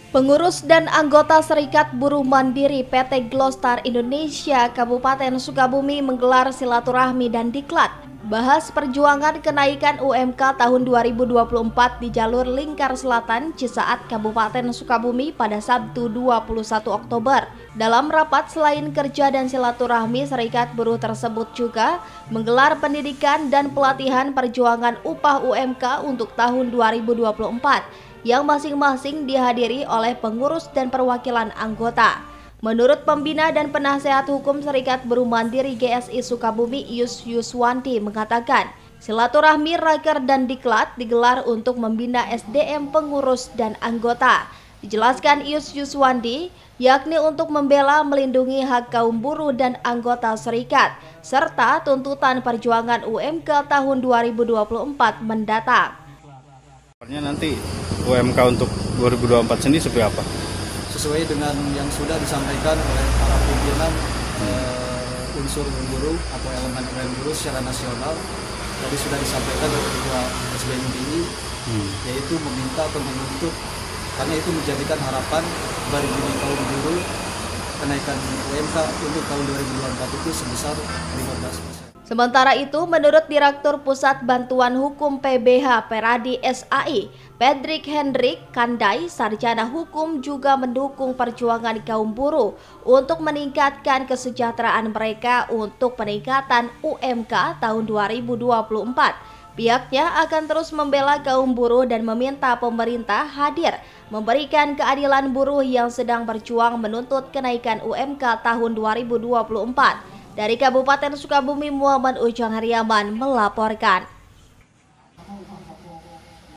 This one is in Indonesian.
Pengurus dan anggota Serikat Buruh Mandiri PT Glostar Indonesia Kabupaten Sukabumi menggelar silaturahmi dan diklat bahas perjuangan kenaikan UMK tahun 2024 di jalur Lingkar Selatan Cisaat Kabupaten Sukabumi pada Sabtu 21 Oktober. Dalam rapat selain kerja dan silaturahmi, Serikat Buruh tersebut juga menggelar pendidikan dan pelatihan perjuangan upah UMK untuk tahun 2024 yang masing-masing dihadiri oleh pengurus dan perwakilan anggota. Menurut pembina dan penasehat hukum Serikat Buruh Mandiri GSI Sukabumi, Ius Yuswanti mengatakan, silaturahmi, raker dan diklat digelar untuk membina SDM pengurus dan anggota. Dijelaskan Ius Yuswanti, yakni untuk membela melindungi hak kaum buruh dan anggota serikat, serta tuntutan perjuangan UMK tahun 2024 mendatang. Nanti UMK untuk 2024 sendiri seperti apa? Sesuai dengan yang sudah disampaikan oleh para pimpinan unsur buruh atau elemen buruh secara nasional, tadi sudah disampaikan oleh Ketua SBMPI, yaitu meminta atau menuntut, karena itu menjadikan harapan bagi kaum buruh kenaikan UMK untuk tahun 2024 itu sebesar 15%. Sementara itu, menurut Direktur Pusat Bantuan Hukum PBH Peradi SAI, Patrick Hendrik Kandai, sarjana hukum juga mendukung perjuangan kaum buruh untuk meningkatkan kesejahteraan mereka untuk peningkatan UMK tahun 2024. Pihaknya akan terus membela kaum buruh dan meminta pemerintah hadir memberikan keadilan buruh yang sedang berjuang menuntut kenaikan UMK tahun 2024. Dari Kabupaten Sukabumi, Muhammad Ujang Hariaman melaporkan.